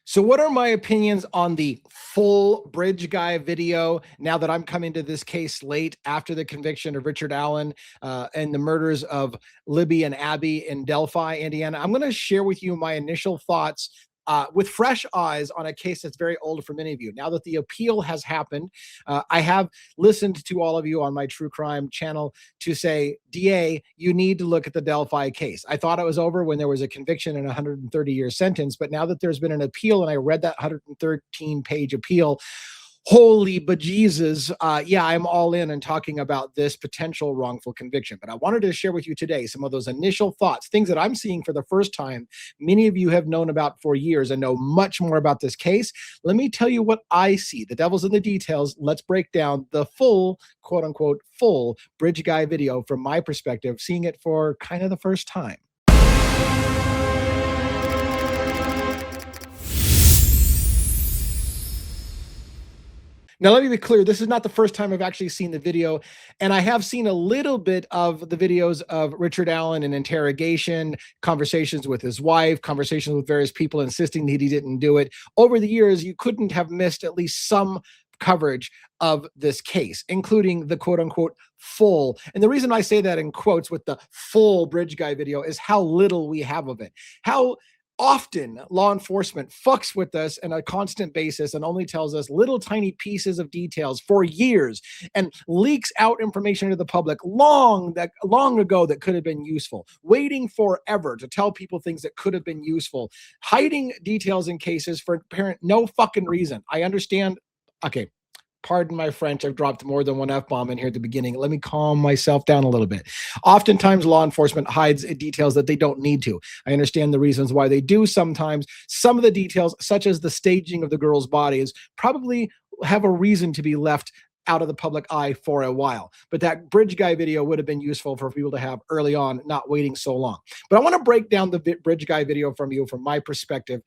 So what are my opinions on the full Bridge Guy video now that I'm coming to this case late after the conviction of Richard Allen and the murders of Libby and Abby in Delphi, Indiana? I'm going to share with you my initial thoughts with fresh eyes on a case that's very old for many of you. Now that the appeal has happened, I have listened to all of you on my true crime channel to say, DA, you need to look at the Delphi case. I thought it was over when there was a conviction and a 130-year sentence, but now that there's been an appeal and I read that 113-page appeal, holy bejesus, yeah, I'm all in and talking about this potential wrongful conviction. But I wanted to share with you today some of those initial thoughts, things that I'm seeing for the first time. Many of you have known about for years and know much more about this case. Let me tell you what I see. The devil's in the details. Let's break down the full, quote unquote, full Bridge Guy video from my perspective, seeing it for kind of the first time. Now, let me be clear, this is not the first time I've actually seen the video, and I have seen a little bit of the videos of Richard Allen in interrogation, conversations with his wife, conversations with various people insisting that he didn't do it. Over the years, you couldn't have missed at least some coverage of this case, including the quote-unquote full. And the reason I say that in quotes with the full Bridge Guy video is how little we have of it. How often law enforcement fucks with us on a constant basis and only tells us little tiny pieces of details for years and leaks out information to the public long ago that could have been useful, waiting forever to tell people things that could have been useful, hiding details in cases for apparent no fucking reason. I understand. Okay. Pardon my French, I've dropped more than one F-bomb in here at the beginning. Let me calm myself down a little bit. Oftentimes, law enforcement hides details that they don't need to. I understand the reasons why they do sometimes. Some of the details, such as the staging of the girls' bodies, probably have a reason to be left out of the public eye for a while. But that Bridge Guy video would have been useful for people to have early on, not waiting so long. But I want to break down the Bridge Guy video from you from my perspective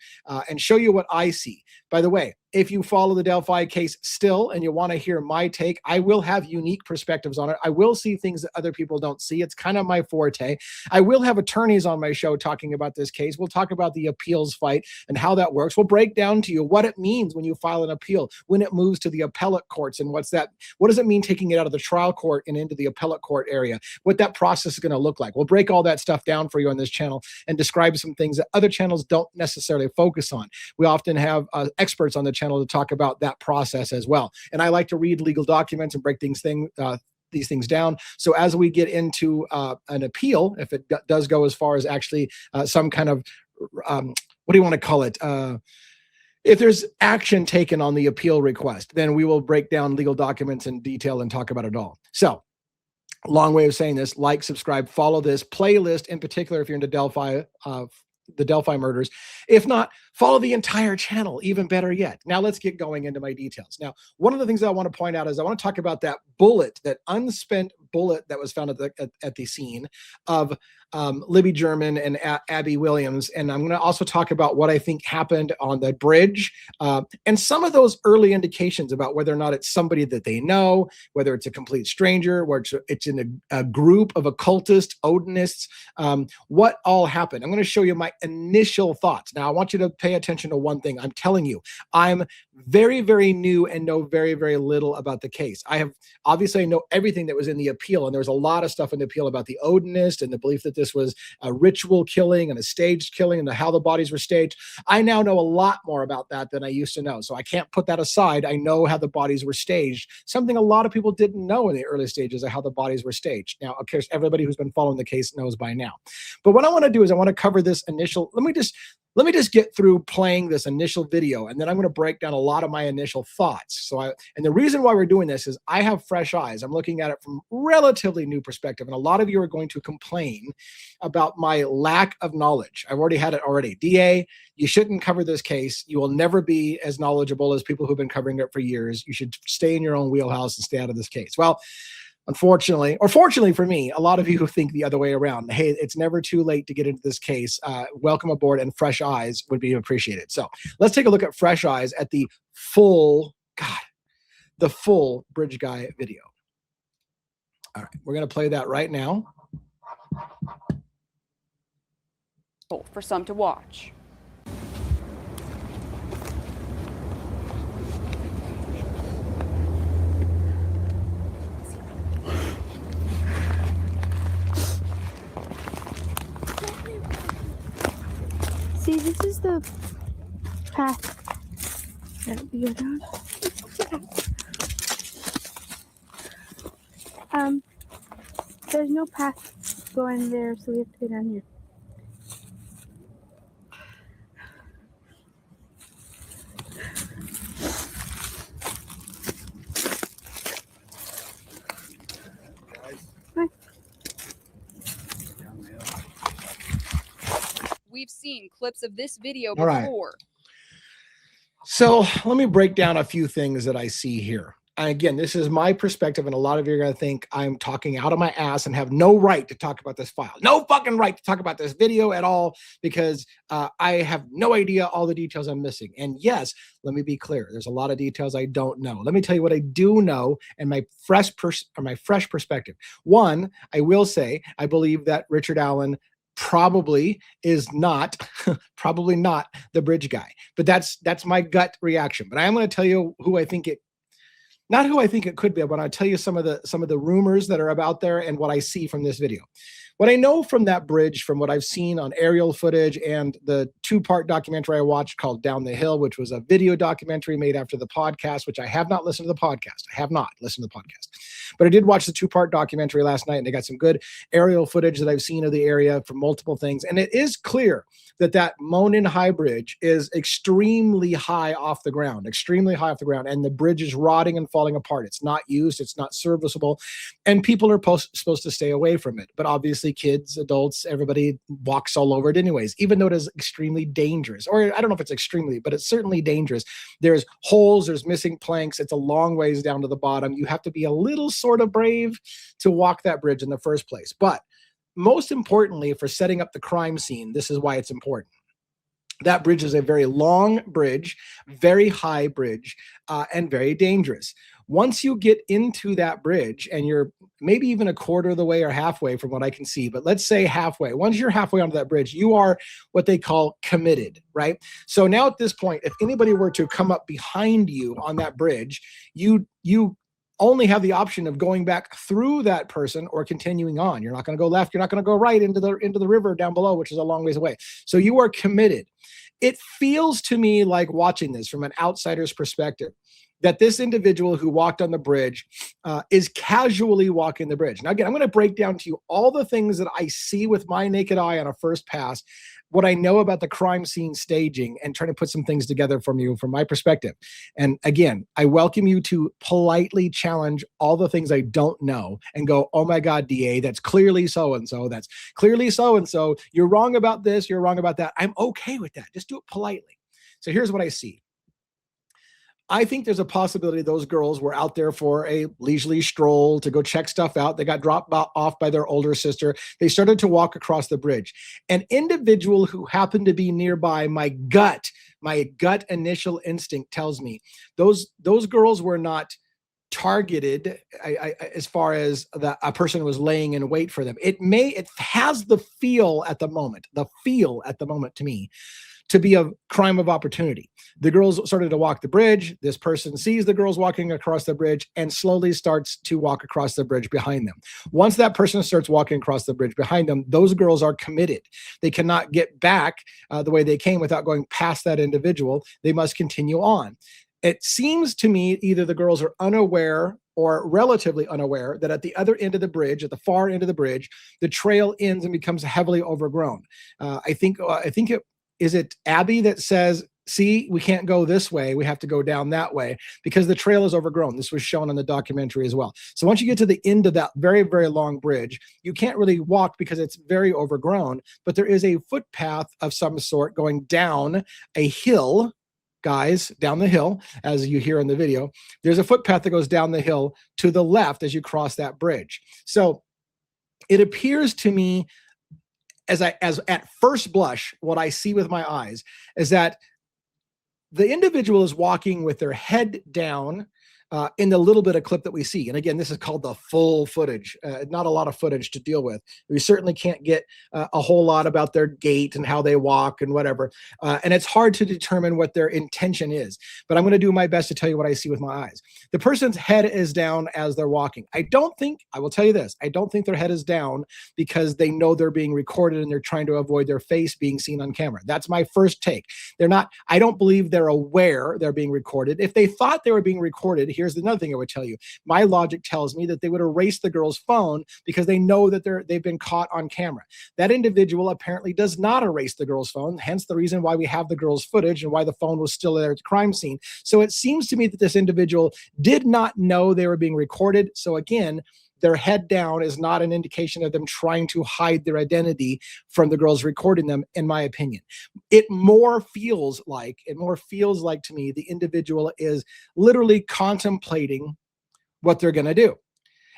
and show you what I see. By the way, if you follow the Delphi case still and you want to hear my take, I will have unique perspectives on it. I will see things that other people don't see. It's kind of my forte. I will have attorneys on my show talking about this case. We'll talk about the appeals fight and how that works. We'll break down to you what it means when you file an appeal, when it moves to the appellate courts, and what does it mean taking it out of the trial court and into the appellate court area, what that process is going to look like. We'll break all that stuff down for you on this channel and describe some things that other channels don't necessarily focus on. We often have experts on the channel to talk about that process as well. And I like to read legal documents and break these things down. So as we get into an appeal, if it does go as far as actually some kind of, what do you want to call it? If there's action taken on the appeal request, then we will break down legal documents in detail and talk about it all. So, long way of saying this: like, subscribe, follow this playlist, in particular if you're into Delphi, the Delphi murders. If not, follow the entire channel, even better yet. Now let's get going into my details. Now, one of the things that I want to point out is I want to talk about that bullet, that unspent bullet that was found at the scene of Libby German and Abby Williams. And I'm going to also talk about what I think happened on the bridge and some of those early indications about whether or not it's somebody that they know, whether it's a complete stranger, where it's in a group of occultists, Odinists, what all happened. I'm going to show you my initial thoughts. Now, I want you to pay attention to one thing. I'm telling you, I'm very, very new and know very, very little about the case. Obviously I know everything that was in the appeal, and there was a lot of stuff in the appeal about the Odinist and the belief that this was a ritual killing and a staged killing and how the bodies were staged. I now know a lot more about that than I used to know. So I can't put that aside. I know how the bodies were staged, something a lot of people didn't know in the early stages of how the bodies were staged. Now, of course, everybody who's been following the case knows by now. But what I want to do is I want to cover this initial, let me just get through playing this initial video, and then I'm going to break down a lot of my initial thoughts. And the reason why we're doing this is I have fresh eyes. I'm looking at it from relatively new perspective, and a lot of you are going to complain about my lack of knowledge. I've already had it already. DA, you shouldn't cover this case. You will never be as knowledgeable as people who've been covering it for years. You should stay in your own wheelhouse and stay out of this case. Well, unfortunately, or fortunately for me, a lot of you who think the other way around, hey, it's never too late to get into this case. Welcome aboard, and fresh eyes would be appreciated. So let's take a look at fresh eyes at the full Bridge Guy video. All right, we're going to play that right now. For some to watch. this is the path that we go down. There's no path going there, so we have to go down here. We've seen clips of this video All right. before. So let me break down a few things that I see here. And again, this is my perspective, and a lot of you are going to think I'm talking out of my ass and have no right to talk about this file. No fucking right to talk about this video at all, because I have no idea all the details I'm missing. And yes, let me be clear. There's a lot of details I don't know. Let me tell you what I do know and my fresh perspective. One, I will say, I believe that Richard Allen probably is not probably not the bridge guy, but that's my gut reaction. But I am going to tell you who I think it, not who I think it could be, but I'll tell you some of the rumors that are about there and what I see from this video. What I know from that bridge, from what I've seen on aerial footage and the 2-part documentary I watched called Down the Hill, which was a video documentary made after the podcast, which I have not listened to the podcast. I have not listened to the podcast. But I did watch the 2-part documentary last night, and they got some good aerial footage that I've seen of the area from multiple things. And it is clear that Monin High Bridge is extremely high off the ground, and the bridge is rotting and falling apart. It's not used, it's not serviceable, and people are supposed to stay away from it. But obviously kids, adults, everybody walks all over it anyways, even though it is extremely dangerous. Or I don't know if it's extremely, but it's certainly dangerous. There's holes, there's missing planks. It's a long ways down to the bottom. You have to be a little sort of brave to walk that bridge in the first place. But most importantly, for setting up the crime scene, this is why it's important. That bridge is a very long bridge, very high bridge, and very dangerous. Once you get into that bridge, and you're maybe even a quarter of the way or halfway from what I can see, but let's say halfway. Once you're halfway onto that bridge, you are what they call committed, right? So now at this point, if anybody were to come up behind you on that bridge, you only have the option of going back through that person or continuing on. You're not going to go left. You're not going to go right into the river down below, which is a long ways away. So you are committed. It feels to me like, watching this from an outsider's perspective, that this individual who walked on the bridge is casually walking the bridge. Now, again, I'm going to break down to you all the things that I see with my naked eye on a first pass, what I know about the crime scene staging, and trying to put some things together from you from my perspective. And again, I welcome you to politely challenge all the things I don't know and go, oh my God, DA, that's clearly so-and-so. That's clearly so-and-so. You're wrong about this. You're wrong about that. I'm okay with that. Just do it politely. So here's what I see. I think there's a possibility those girls were out there for a leisurely stroll to go check stuff out. They got dropped off by their older sister. They started to walk across the bridge. An individual who happened to be nearby, my gut initial instinct tells me those girls were not targeted as far as a person was laying in wait for them. It has the feel at the moment to me to be a crime of opportunity. The girls started to walk the bridge. This person sees the girls walking across the bridge and slowly starts to walk across the bridge behind them. Once that person starts walking across the bridge behind them, those girls are committed. They cannot get back the way they came without going past that individual. They must continue on. It seems to me either the girls are unaware or relatively unaware that at the other end of the bridge, at the far end of the bridge, the trail ends and becomes heavily overgrown. I think is it Abby that says, see, we can't go this way. We have to go down that way because the trail is overgrown. This was shown in the documentary as well. So once you get to the end of that very, very long bridge, you can't really walk because it's very overgrown, but there is a footpath of some sort going down a hill, guys, down the hill, as you hear in the video. There's a footpath that goes down the hill to the left as you cross that bridge. So it appears to me, as at first blush, what I see with my eyes is that the individual is walking with their head down, in the little bit of clip that we see. And again, this is called the full footage, not a lot of footage to deal with. We certainly can't get a whole lot about their gait and how they walk and whatever. And it's hard to determine what their intention is, but I'm going to do my best to tell you what I see with my eyes. The person's head is down as they're walking. I will tell you this, I don't think their head is down because they know they're being recorded and they're trying to avoid their face being seen on camera. That's my first take. I don't believe they're aware they're being recorded. If they thought they were being recorded, here's another thing I would tell you. My logic tells me that they would erase the girl's phone because they know that they've been caught on camera. That individual apparently does not erase the girl's phone, hence the reason why we have the girl's footage and why the phone was still there at the crime scene. So it seems to me that this individual did not know they were being recorded. So again, their head down is not an indication of them trying to hide their identity from the girls recording them, in my opinion. It more feels like to me, the individual is literally contemplating what they're going to do.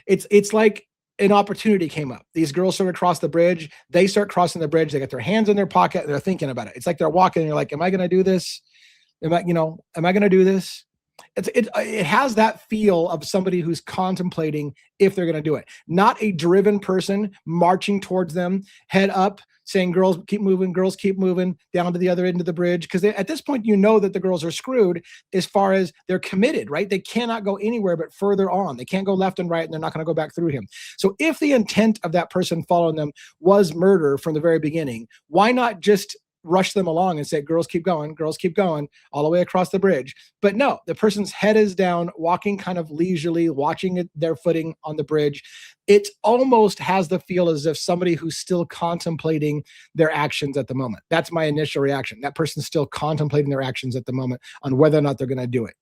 It's like an opportunity came up. These girls sort of cross the bridge. They start crossing the bridge. They got their hands in their pocket. And they're thinking about it. It's like they're walking and you're like, am I going to do this? Am I going to do this? It has that feel of somebody who's contemplating if they're going to do it. Not a driven person marching towards them, head up, saying, girls keep moving down to the other end of the bridge. Because at this point, you know that the girls are screwed as far as they're committed, right? They cannot go anywhere but further on. They can't go left and right, and they're not going to go back through him. So if the intent of that person following them was murder from the very beginning, why not just rush them along and say, girls keep going all the way across the bridge? But no, the person's head is down, walking kind of leisurely, watching their footing on the bridge. It almost has the feel as if somebody who's still contemplating their actions at the moment. That's my initial reaction. That person's still contemplating their actions at the moment on whether or not they're going to do it.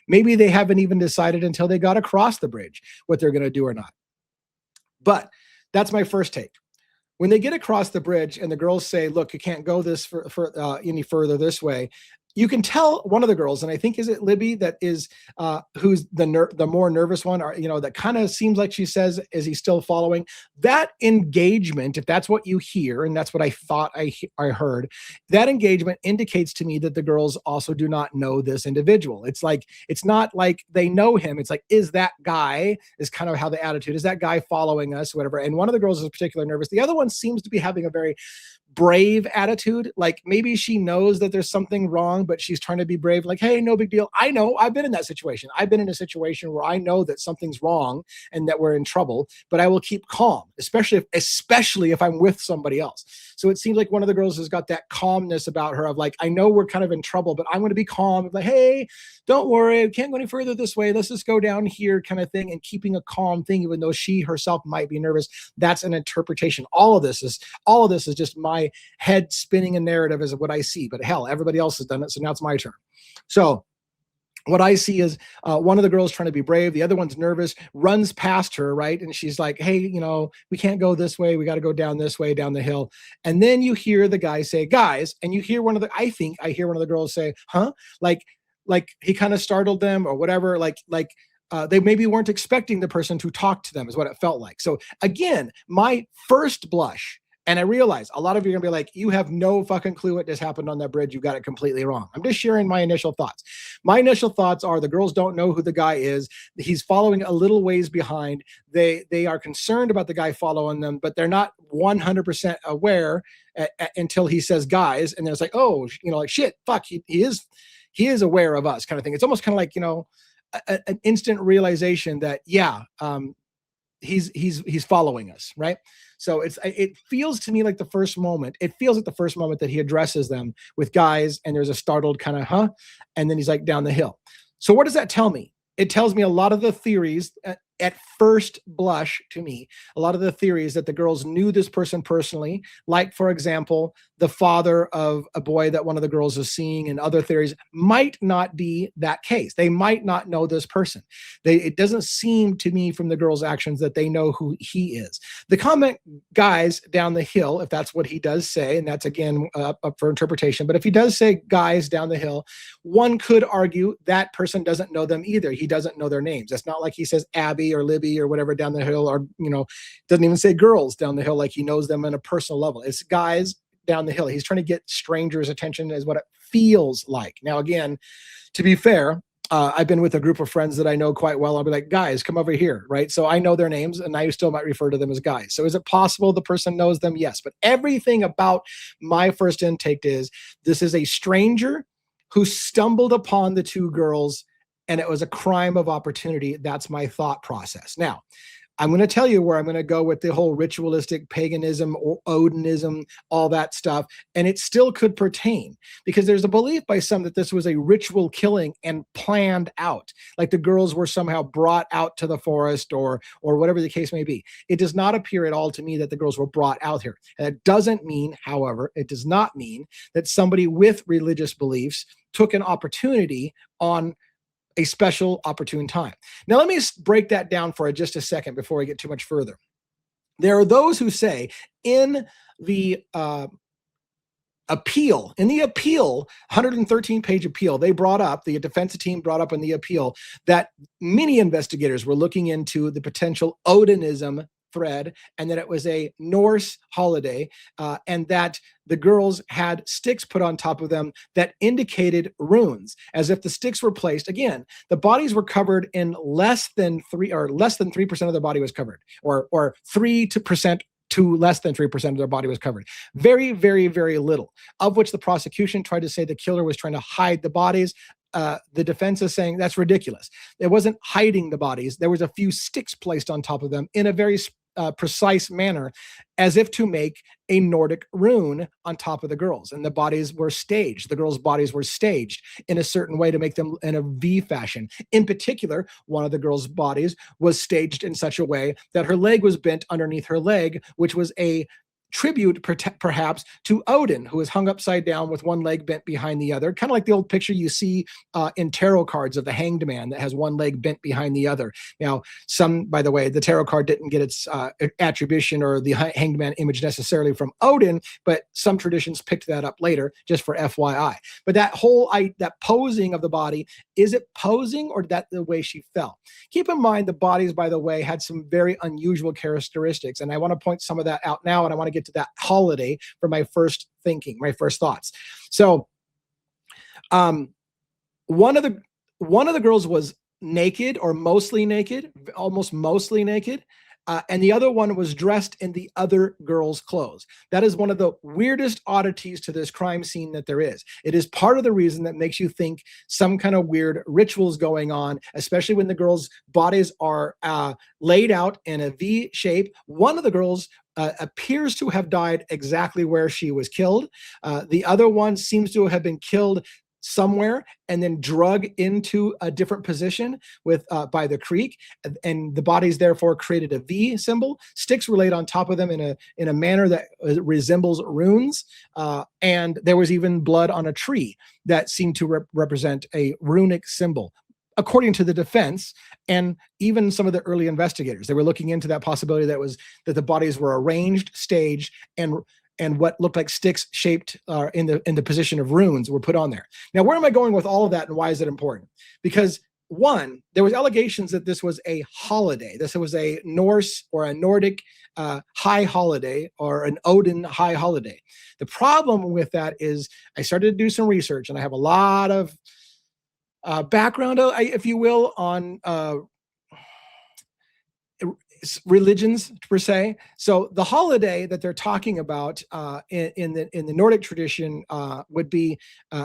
Maybe they haven't even decided until they got across the bridge what they're going to do or not. But that's my first take. When they get across the bridge and the girls say, look, you can't go this any further this way, you can tell one of the girls, and I think, is it Libby, that is who's the more nervous one, or that kind of seems like she says, is he still following? That engagement, if that's what you hear, and that's what I thought I heard, that engagement indicates to me that the girls also do not know this individual. It's not like they know him. It's like, is that guy, is kind of how the attitude is, that guy following us, whatever. And one of the girls is particularly nervous. The other one seems to be having a very brave attitude. Like maybe she knows that there's something wrong, but she's trying to be brave. Like, hey, no big deal. I know, I've been in that situation. I've been in a situation where I know that something's wrong and that we're in trouble, but I will keep calm, especially if I'm with somebody else. So it seems like one of the girls has got that calmness about her of like, I know we're kind of in trouble, but I'm going to be calm. Like, hey, don't worry. We can't go any further this way. Let's just go down here, kind of thing. And keeping a calm thing, even though she herself might be nervous. That's an interpretation. All of this is just my head spinning a narrative as what I see, but hell, everybody else has done it. So now it's my turn. So what I see is one of the girls trying to be brave. The other one's nervous, runs past her, right? And she's like, hey, we can't go this way. We got to go down this way, down the hill. And then you hear the guy say, guys, and you hear I hear one of the girls say, huh? Like he kind of startled them or whatever. They maybe weren't expecting the person to talk to them is what it felt like. So again, my first blush, and I realize a lot of you are going to be like, you have no fucking clue what just happened on that bridge. You got it completely wrong. I'm just sharing my initial thoughts. My initial thoughts are the girls don't know who the guy is. He's following a little ways behind. They are concerned about the guy following them, but they're not 100% aware until he says guys. And then it's like, oh, like shit, fuck, he is aware of us kind of thing. It's almost kind of like, an instant realization that, yeah, he's following us, right? So it feels to me like the first moment that he addresses them with guys, and there's a startled kind of, huh? And then he's like down the hill. So what does that tell me? It tells me a lot of the theories at first blush to me, a lot of the theories that the girls knew this person personally, like, for example, the father of a boy that one of the girls is seeing, and other theories might not be that case. They might not know this person. It doesn't seem to me from the girls' actions that they know who he is. The comment, guys, down the hill, if that's what he does say, and that's again up for interpretation, but if he does say guys down the hill, one could argue that person doesn't know them either. He doesn't know their names. It's not like he says Abby or Libby or whatever down the hill, or, doesn't even say girls down the hill like he knows them on a personal level. It's guys down the hill. He's trying to get strangers' attention is what it feels like. Now, again, to be fair, I've been with a group of friends that I know quite well. I'll be like, guys, come over here, right? So I know their names, and I still might refer to them as guys. So is it possible the person knows them? Yes. But everything about my first intake is this is a stranger who stumbled upon the two girls, and it was a crime of opportunity. That's my thought process. Now, I'm going to tell you where I'm going to go with the whole ritualistic paganism or Odinism, all that stuff. And it still could pertain, because there's a belief by some that this was a ritual killing and planned out, like the girls were somehow brought out to the forest or whatever the case may be. It does not appear at all to me that the girls were brought out here. And that doesn't mean, however, it does not mean that somebody with religious beliefs took an opportunity on a special opportune time. Now, let me break that down for just a second before I get too much further. There are those who say in the appeal, 113-page appeal, they brought up, the defense team brought up in the appeal, that many investigators were looking into the potential Odinism thread, and that it was a Norse holiday, and that the girls had sticks put on top of them that indicated runes, as if the sticks were placed. Again, the bodies were covered in less than 3% of their body was covered, or 3% to less than 3% of their body was covered. Very, very, very little, of which the prosecution tried to say the killer was trying to hide the bodies. The defense is saying that's ridiculous. It wasn't hiding the bodies. There was a few sticks placed on top of them in a very precise manner, as if to make a Nordic rune on top of the girls. And the bodies were staged. The girls' bodies were staged in a certain way to make them in a V fashion. In particular, one of the girls' bodies was staged in such a way that her leg was bent underneath her leg, which was a tribute perhaps to Odin, who is hung upside down with one leg bent behind the other, kind of like the old picture you see in tarot cards of the hanged man that has one leg bent behind the other. Now, by the way, the tarot card didn't get its attribution or the hanged man image necessarily from Odin, but some traditions picked that up later, just for FYI. But that that posing of the body, is it posing or that the way she fell? Keep in mind the bodies, by the way, had some very unusual characteristics, and I want to point some of that out now, and I want to get to that holiday for my first thoughts. So one of the girls was naked, or mostly naked, almost mostly naked. And the other one was dressed in the other girl's clothes. That is one of the weirdest oddities to this crime scene that there is. It is part of the reason that makes you think some kind of weird rituals going on, especially when the girls' bodies are laid out in a V shape. One of the girls appears to have died exactly where she was killed. The other one seems to have been killed somewhere and then drug into a different position by the creek, and the bodies therefore created a V symbol. Sticks were laid on top of them in a manner that resembles runes, and there was even blood on a tree that seemed to represent a runic symbol, according to the defense and even some of the early investigators. They were looking into that possibility that the bodies were arranged, staged, and what looked like sticks shaped in the position of runes were put on there. Now, where am I going with all of that, and why is it important? Because one, there was allegations that this was a holiday. This was a Norse or a Nordic high holiday, or an Odin high holiday. The problem with that is I started to do some research, and I have a lot of background, if you will, on religions per se. So the holiday that they're talking about in the Nordic tradition would be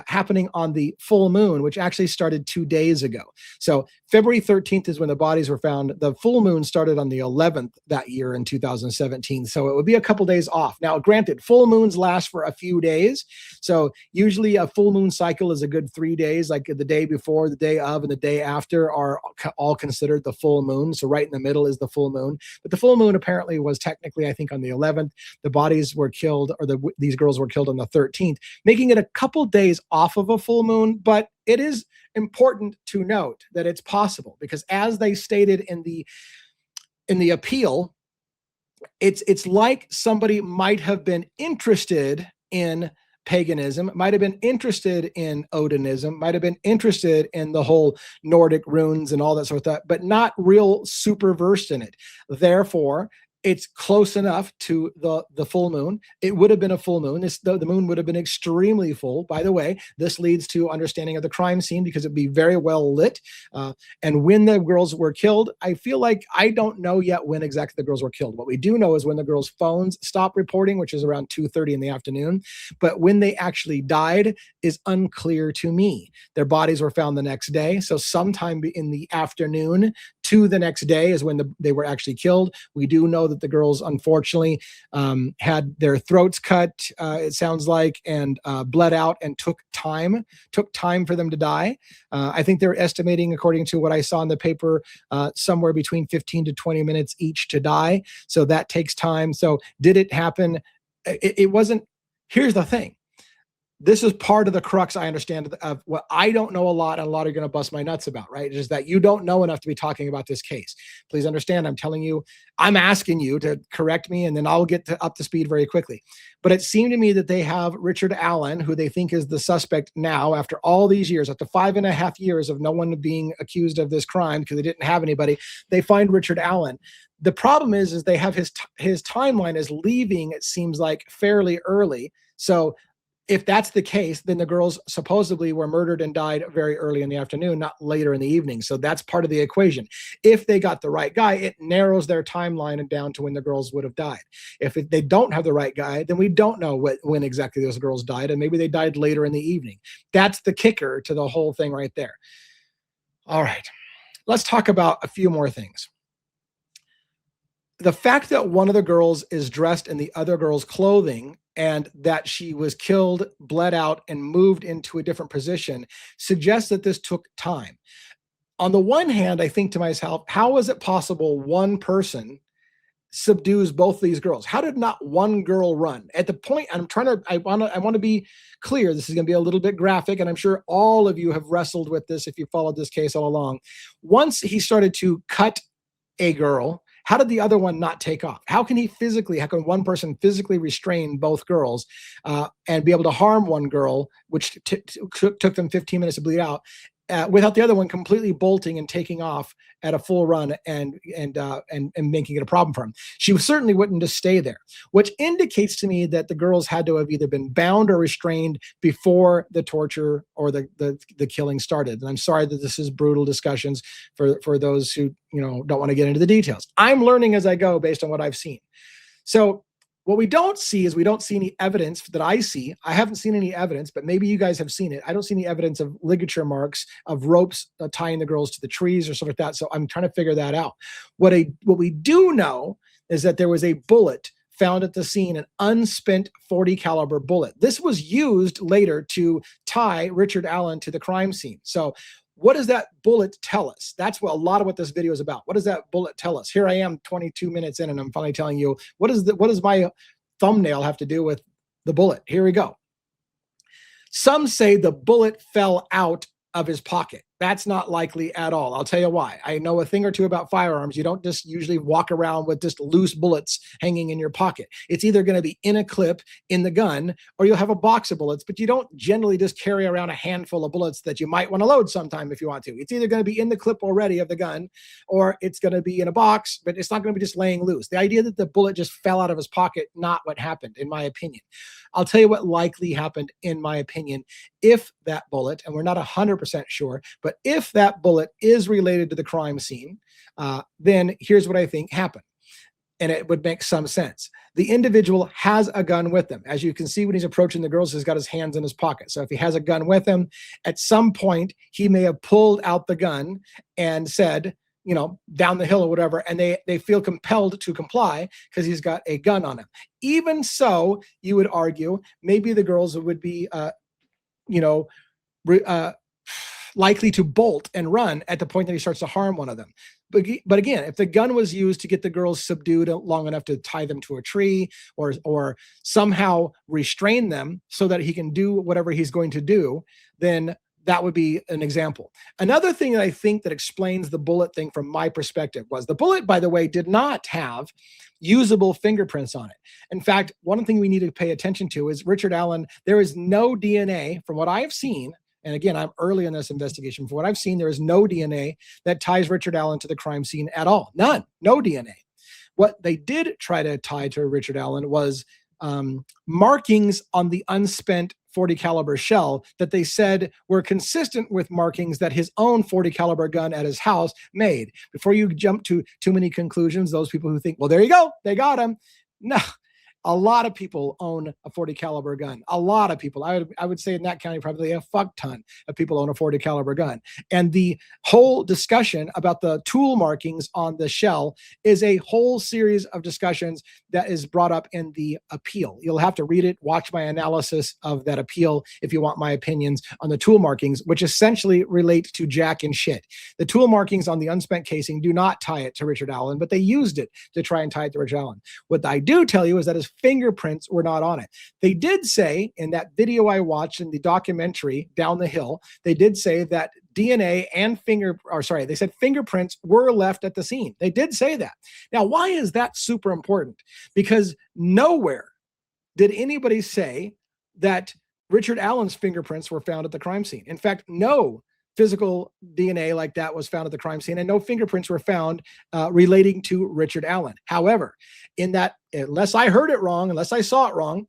happening on the full moon, which actually started 2 days ago. So February 13th is when the bodies were found. The full moon started on the 11th that year in 2017. So it would be a couple days off. Now, granted, full moons last for a few days. So usually a full moon cycle is a good 3 days, like the day before, the day of, and the day after are all considered the full moon. So right in the middle is the full moon. But the full moon apparently was technically, I think, on the 11th. The bodies were killed, or these girls were killed on the 13th, making it a couple days off of a full moon. But it is important to note that it's possible, because as they stated in the appeal, it's like somebody might have been interested in paganism, might have been interested in Odinism, might have been interested in the whole Nordic runes and all that sort of stuff, but not real super versed in it. Therefore, It's close enough to the full moon. It would have been a full moon. The moon would have been extremely full. By the way, this leads to understanding of the crime scene because it'd be very well lit. And when the girls were killed, I feel like I don't know yet when exactly the girls were killed. What we do know is when the girls' phones stopped reporting, which is around 2:30 in the afternoon. But when they actually died is unclear to me. Their bodies were found the next day. So sometime in the afternoon to the next day is when they were actually killed. We do know that the girls, unfortunately, had their throats cut, it sounds like, and bled out and took time for them to die. I think they're estimating, according to what I saw in the paper, somewhere between 15 to 20 minutes each to die. So that takes time. So did it happen? It wasn't. Here's the thing. This is part of the crux, I understand, of what I don't know a lot, and a lot are going to bust my nuts about, right? Is that you don't know enough to be talking about this case. Please understand, I'm telling you, I'm asking you to correct me, and then I'll get up to speed very quickly. But it seemed to me that they have Richard Allen, who they think is the suspect now, after all these years, after 5.5 years of no one being accused of this crime because they didn't have anybody, they find Richard Allen. The problem is they have his timeline is leaving, it seems like, fairly early. So if that's the case, then the girls supposedly were murdered and died very early in the afternoon, not later in the evening. So that's part of the equation. If they got the right guy, it narrows their timeline and down to when the girls would have died. If they don't have the right guy, then we don't know when exactly those girls died, and maybe they died later in the evening. That's the kicker to the whole thing right there. All right, let's talk about a few more things. The fact that one of the girls is dressed in the other girl's clothing and that she was killed, bled out, and moved into a different position suggests that this took time. On the one hand, I think to myself, how is it possible one person subdues both these girls? How did not one girl run? At the point, I want to be clear, this is going to be a little bit graphic, and I'm sure all of you have wrestled with this if you followed this case all along. Once he started to cut a girl, how did the other one not take off? How can one person physically restrain both girls and be able to harm one girl, which took them 15 minutes to bleed out, without the other one completely bolting and taking off at a full run and making it a problem for him? She certainly wouldn't just stay there, which indicates to me that the girls had to have either been bound or restrained before the torture or the killing started. And I'm sorry that this is brutal discussions for those who don't want to get into the details. I'm learning as I go based on what I've seen. So what we don't see any evidence that I see. I haven't seen any evidence, but maybe you guys have seen it. I don't see any evidence of ligature marks of ropes tying the girls to the trees or stuff like that. So I'm trying to figure that out. What we do know is that there was a bullet found at the scene, an unspent .40 caliber bullet. This was used later to tie Richard Allen to the crime scene. So what does that bullet tell us? That's what a lot of what this video is about. What does that bullet tell us? Here I am 22 minutes in, and I'm finally telling you, what does my thumbnail have to do with the bullet? Here we go. Some say the bullet fell out of his pocket. That's not likely at all. I'll tell you why. I know a thing or two about firearms. You don't just usually walk around with just loose bullets hanging in your pocket. It's either going to be in a clip in the gun, or you'll have a box of bullets, but you don't generally just carry around a handful of bullets that you might want to load sometime if you want to. It's either going to be in the clip already of the gun, or it's going to be in a box, but it's not going to be just laying loose. The idea that the bullet just fell out of his pocket, not what happened, in my opinion. I'll tell you what likely happened, in my opinion, if that bullet, and we're not 100% sure, but if that bullet is related to the crime scene, then here's what I think happened. And it would make some sense. The individual has a gun with him. As you can see, when he's approaching the girls, he's got his hands in his pocket. So if he has a gun with him, at some point, he may have pulled out the gun and said, down the hill or whatever, and they feel compelled to comply because he's got a gun on him. Even so, you would argue, maybe the girls would be, likely to bolt and run at the point that he starts to harm one of them. But again, if the gun was used to get the girls subdued long enough to tie them to a tree or somehow restrain them so that he can do whatever he's going to do, then that would be an example. Another thing that I think that explains the bullet thing from my perspective was the bullet, by the way, did not have usable fingerprints on it. In fact, one thing we need to pay attention to is Richard Allen. There is no DNA from what I've seen. And again, I'm early in this investigation. From what I've seen, there is no DNA that ties Richard Allen to the crime scene at all. None. No DNA. What they did try to tie to Richard Allen was markings on the unspent 40 caliber shell that they said were consistent with markings that his own 40 caliber gun at his house made. Before you jump to too many conclusions, those people who think, well, there you go, they got him. No, a lot of people own a 40 caliber gun. A lot of people. I would say in that county, probably a fuck ton of people own a 40 caliber gun. And the whole discussion about the tool markings on the shell is a whole series of discussions that is brought up in the appeal. You'll have to read it, watch my analysis of that appeal if you want my opinions on the tool markings, which essentially relate to jack and shit. The tool markings on the unspent casing do not tie it to Richard Allen, but they used it to try and tie it to Richard Allen. What I do tell you is that his fingerprints were not on it. They did say in that video I watched in the documentary Down the Hill, they did say that DNA and they said fingerprints were left at the scene. They did say that. Now, why is that super important? Because nowhere did anybody say that Richard Allen's fingerprints were found at the crime scene. In fact, no physical DNA like that was found at the crime scene, and no fingerprints were found relating to Richard Allen. However, in that, unless I heard it wrong, unless I saw it wrong,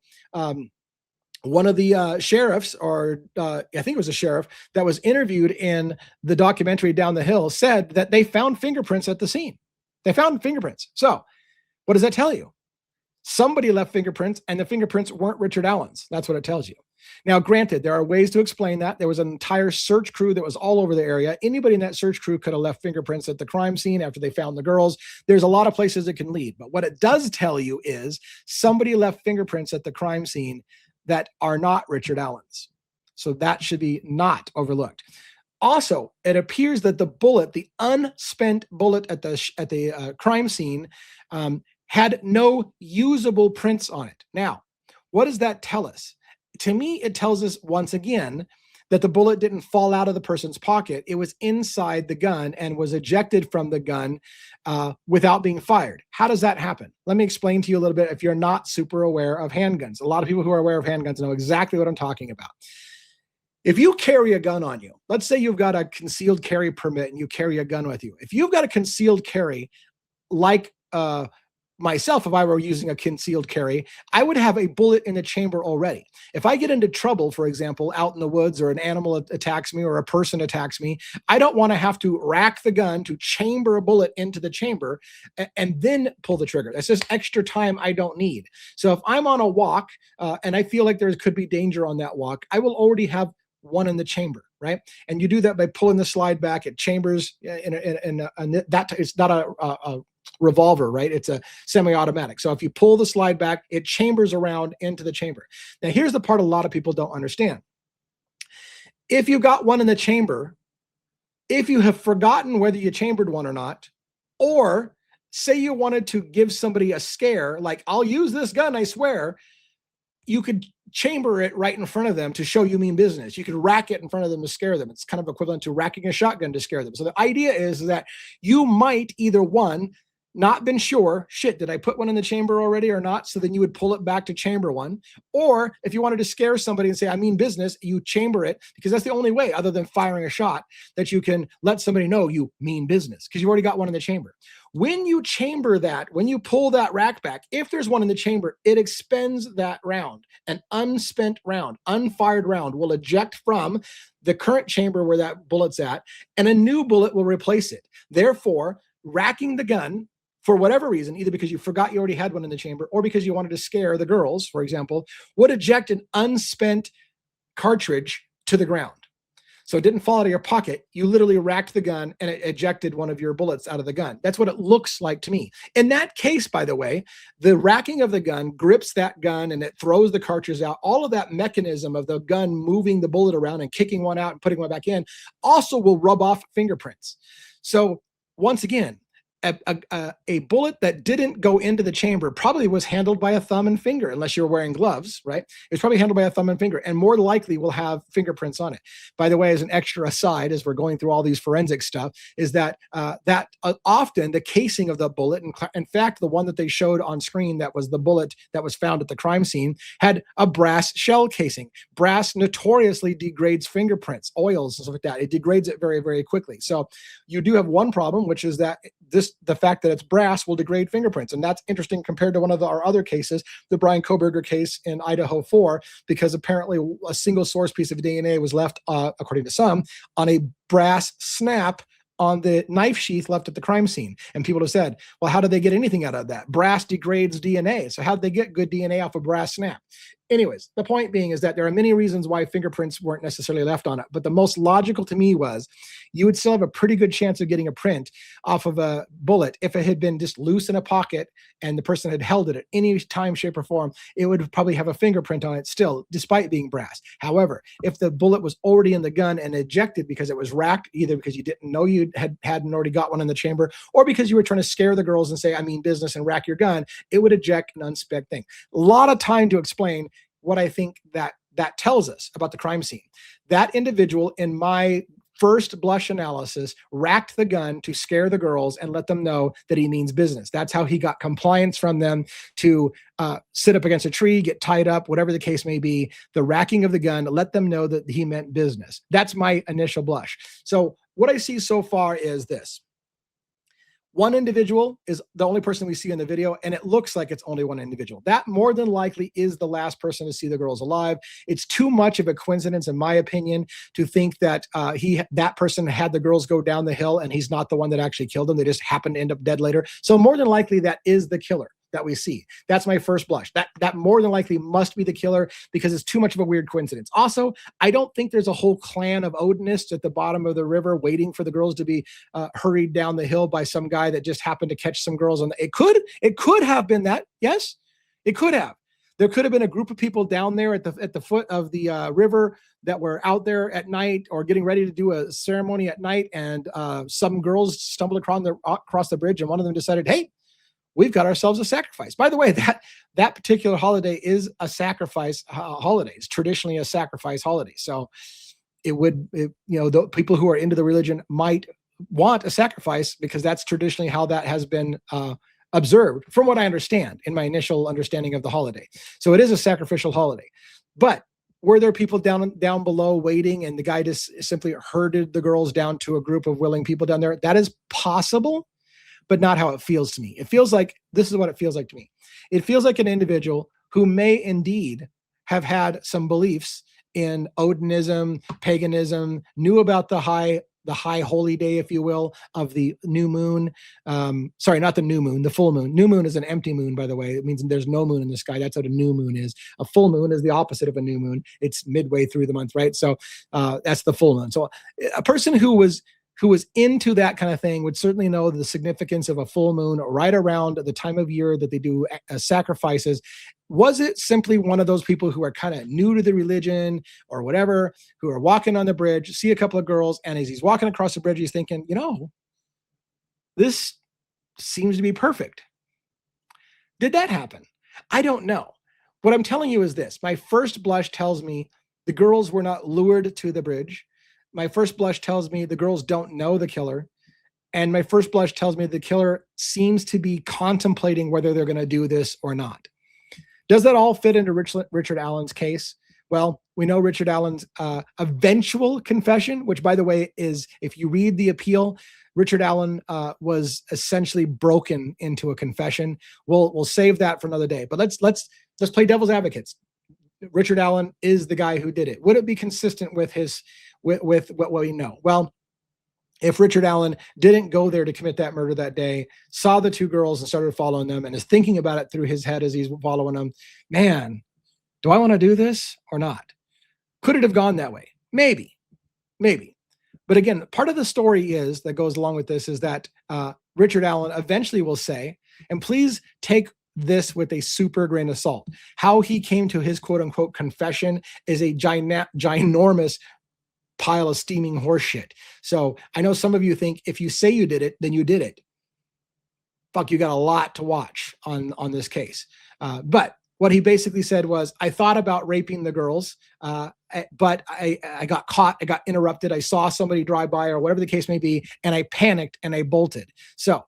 one of the sheriffs, or I think it was a sheriff that was interviewed in the documentary Down the Hill, said that they found fingerprints at the scene. They found fingerprints. So what does that tell you? Somebody left fingerprints, and the fingerprints weren't Richard Allen's. That's what it tells you. Now, granted, there are ways to explain that. There was an entire search crew that was all over the area. Anybody in that search crew could have left fingerprints at the crime scene after they found the girls. There's a lot of places it can lead. But what it does tell you is somebody left fingerprints at the crime scene that are not Richard Allen's. So that should be not overlooked. Also, it appears that the bullet, the unspent bullet at the crime scene, had no usable prints on it. Now, what does that tell us? To me, it tells us once again that the bullet didn't fall out of the person's pocket. It was inside the gun and was ejected from the gun without being fired. How does that happen? Let me explain to you a little bit if you're not super aware of handguns. A lot of people who are aware of handguns know exactly what I'm talking about. If you carry a gun on you, let's say you've got a concealed carry permit and you carry a gun with you. If you've got a concealed carry, like myself, if I were using a concealed carry, I would have a bullet in the chamber already. If I get into trouble, for example, out in the woods, or an animal attacks me or a person attacks me, I don't want to have to rack the gun to chamber a bullet into the chamber and then pull the trigger. That's just extra time I don't need. So if I'm on a walk and I feel like there could be danger on that walk, I will already have one in the chamber, right? And you do that by pulling the slide back. It chambers that it's not a revolver, right? It's a semi-automatic. So if you pull the slide back, it chambers around into the chamber. Now, here's the part a lot of people don't understand. If you got one in the chamber, if you have forgotten whether you chambered one or not, or say you wanted to give somebody a scare, like, I'll use this gun, I swear, you could chamber it right in front of them to show you mean business. You could rack it in front of them to scare them. It's kind of equivalent to racking a shotgun to scare them. So the idea is that you might either, one, not been sure, shit, did I put one in the chamber already or not? So then you would pull it back to chamber one. Or if you wanted to scare somebody and say, I mean business, you chamber it, because that's the only way, other than firing a shot, that you can let somebody know you mean business, because you already got one in the chamber. When you chamber that, when you pull that rack back, if there's one in the chamber, it expends that round. An unspent round, unfired round will eject from the current chamber where that bullet's at, and a new bullet will replace it. Therefore, racking the gun, for whatever reason, either because you forgot you already had one in the chamber or because you wanted to scare the girls, for example, would eject an unspent cartridge to the ground. So it didn't fall out of your pocket. You literally racked the gun and it ejected one of your bullets out of the gun. That's what it looks like to me. In that case, by the way, the racking of the gun grips that gun and it throws the cartridge out. All of that mechanism of the gun moving the bullet around and kicking one out and putting one back in also will rub off fingerprints. So once again, a bullet that didn't go into the chamber probably was handled by a thumb and finger, unless you're wearing gloves, right? It's probably handled by a thumb and finger, and more likely will have fingerprints on it. By the way, as an extra aside, as we're going through all these forensic stuff, is that often the casing of the bullet, in fact, the one that they showed on screen that was the bullet that was found at the crime scene, had a brass shell casing. Brass notoriously degrades fingerprints, oils, and stuff like that. It degrades it very, very quickly. So you do have one problem, which is that this the fact that it's brass will degrade fingerprints. And that's interesting compared to one of our other cases, the Brian Koberger case in Idaho 4, because apparently a single source piece of DNA was left, according to some, on a brass snap on the knife sheath left at the crime scene. And people have said, well, how did they get anything out of that? Brass degrades DNA. So how did they get good DNA off a brass snap? Anyways, the point being is that there are many reasons why fingerprints weren't necessarily left on it. But the most logical to me was you would still have a pretty good chance of getting a print off of a bullet if it had been just loose in a pocket and the person had held it at any time, shape, or form. It would probably have a fingerprint on it still, despite being brass. However, if the bullet was already in the gun and ejected because it was racked, either because you didn't know you hadn't already got one in the chamber, or because you were trying to scare the girls and say, I mean business, and rack your gun, it would eject an unspec thing. A lot of time to explain what I think that tells us about the crime scene. That individual, in my first blush analysis, racked the gun to scare the girls and let them know that he means business. That's how he got compliance from them to sit up against a tree, get tied up, whatever the case may be. The racking of the gun let them know that he meant business. That's my initial blush. So what I see so far is this. One individual is the only person we see in the video, and it looks like it's only one individual. That more than likely is the last person to see the girls alive. It's too much of a coincidence, in my opinion, to think that that person had the girls go down the hill and he's not the one that actually killed them. They just happened to end up dead later. So more than likely that is the killer that we see. That's my first blush. That more than likely must be the killer because it's too much of a weird coincidence. Also, I don't think there's a whole clan of Odinists at the bottom of the river waiting for the girls to be hurried down the hill by some guy that just happened to catch some girls on the, it could have been that. Yes, it could have. There could have been a group of people down there at the foot of the river that were out there at night or getting ready to do a ceremony at night, and some girls stumbled across the bridge, and one of them decided, hey, we've got ourselves a sacrifice. By the way, that particular holiday is a sacrifice holiday. It's traditionally a sacrifice holiday. So the people who are into the religion might want a sacrifice because that's traditionally how that has been observed, from what I understand in my initial understanding of the holiday. So it is a sacrificial holiday. But were there people down below waiting, and the guy just simply herded the girls down to a group of willing people down there? That is possible, but not how it feels to me. It feels like, this is what it feels like to me. It feels like an individual who may indeed have had some beliefs in Odinism, paganism, knew about the high holy day, if you will, of the new moon. Sorry, not the new moon, the full moon. New moon is an empty moon, by the way. It means there's no moon in the sky. That's what a new moon is. A full moon is the opposite of a new moon. It's midway through the month, right? So that's the full moon. So a person who was into that kind of thing would certainly know the significance of a full moon right around the time of year that they do sacrifices. Was it simply one of those people who are kind of new to the religion or whatever, who are walking on the bridge, see a couple of girls, and as he's walking across the bridge, he's thinking, this seems to be perfect. Did that happen? I don't know. What I'm telling you is this. My first blush tells me the girls were not lured to the bridge. My first blush tells me the girls don't know the killer. And my first blush tells me the killer seems to be contemplating whether they're going to do this or not. Does that all fit into Richard Allen's case? Well, we know Richard Allen's eventual confession, which, by the way, is, if you read the appeal, Richard Allen was essentially broken into a confession. We'll save that for another day. But let's play devil's advocates. Richard Allen is the guy who did it. Would it be consistent with with what we know? Well, if Richard Allen didn't go there to commit that murder that day, saw the two girls and started following them, and is thinking about it through his head as he's following them, man, do I want to do this or not? Could it have gone that way? Maybe. But again, part of the story that goes along with this is that Richard Allen eventually will say, and please take this with a super grain of salt, how he came to his quote unquote confession is a ginormous pile of steaming horse shit. So I know some of you think if you say you did it, then you did it. Fuck, you got a lot to watch on this case. But what he basically said was, I thought about raping the girls, but I got caught, I got interrupted, I saw somebody drive by or whatever the case may be, and I panicked and I bolted. So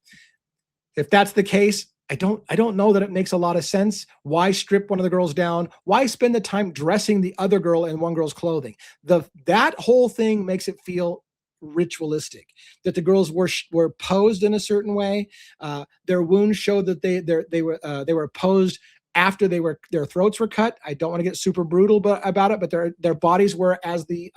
if that's the case, I don't know that it makes a lot of sense. Why strip one of the girls down? Why spend the time dressing the other girl in one girl's clothing? That whole thing makes it feel ritualistic, that the girls were posed in a certain way. Their wounds showed that they were posed after their throats were cut. I don't want to get super brutal about it, but their bodies were, as the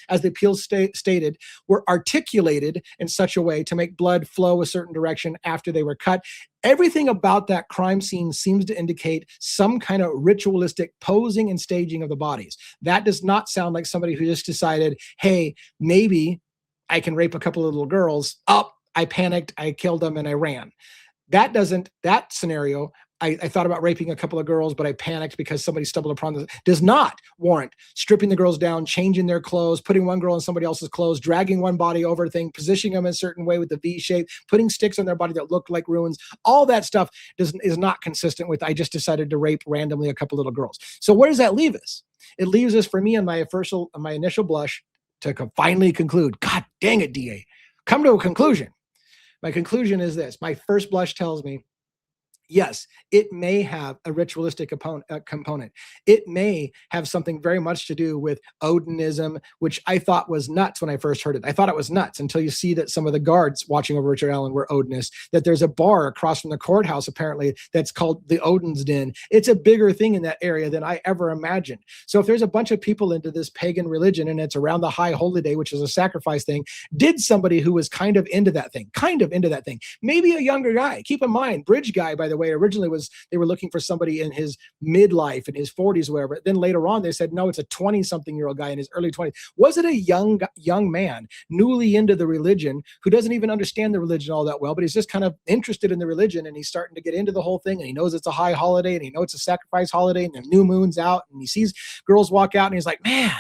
appeal stated, were articulated in such a way to make blood flow a certain direction after they were cut. Everything about that crime scene seems to indicate some kind of ritualistic posing and staging of the bodies. That does not sound like somebody who just decided, hey, maybe I can rape a couple of little girls. I panicked, I killed them, and I ran. That scenario, I thought about raping a couple of girls, but I panicked because somebody stumbled upon this, does not warrant stripping the girls down, changing their clothes, putting one girl in somebody else's clothes, dragging one body over thing, positioning them in a certain way with the V shape, putting sticks on their body that looked like ruins. All that stuff is not consistent with, I just decided to rape randomly a couple little girls. So where does that leave us? It leaves us, for me, on my initial blush, to finally conclude, God dang it, DA, come to a conclusion. My conclusion is this. My first blush tells me, yes, it may have a ritualistic component. It may have something very much to do with Odinism, which I thought was nuts when I first heard it. I thought it was nuts until you see that some of the guards watching over Richard Allen were Odinists, that there's a bar across from the courthouse, apparently, that's called the Odin's Den. It's a bigger thing in that area than I ever imagined. So if there's a bunch of people into this pagan religion and it's around the High Holy Day, which is a sacrifice thing, did somebody who was kind of into that thing, maybe a younger guy. Keep in mind, Bridge Guy, by the way, originally they were looking for somebody in his midlife, in his 40s, whatever. Then later on, they said, no, it's a 20-something-year-old guy in his early 20s. Was it a young man, newly into the religion, who doesn't even understand the religion all that well, but he's just kind of interested in the religion, and he's starting to get into the whole thing, and he knows it's a high holiday, and he knows it's a sacrifice holiday, and the new moon's out, and he sees girls walk out, and he's like, man,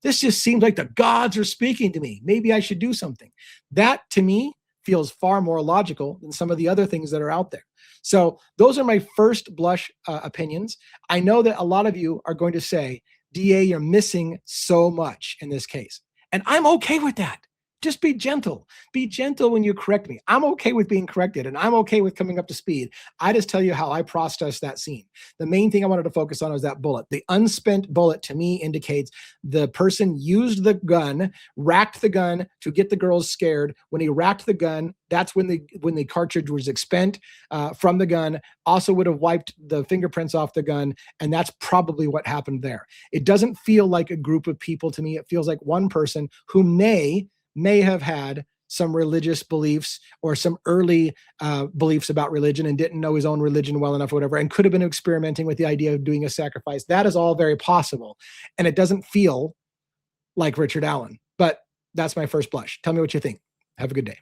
this just seems like the gods are speaking to me. Maybe I should do something. That, to me, feels far more logical than some of the other things that are out there. So those are my first blush opinions. I know that a lot of you are going to say, DA, you're missing so much in this case. And I'm okay with that. Just be gentle. Be gentle when you correct me. I'm okay with being corrected, and I'm okay with coming up to speed. I just tell you how I processed that scene. The main thing I wanted to focus on was that bullet. The unspent bullet, to me, indicates the person used the gun, racked the gun to get the girls scared. When he racked the gun, that's when the cartridge was expended from the gun. Also would have wiped the fingerprints off the gun, and that's probably what happened there. It doesn't feel like a group of people to me. It feels like one person who may have had some religious beliefs or some early beliefs about religion and didn't know his own religion well enough or whatever, and could have been experimenting with the idea of doing a sacrifice. That is all very possible. And it doesn't feel like Richard Allen, but that's my first blush. Tell me what you think. Have a good day.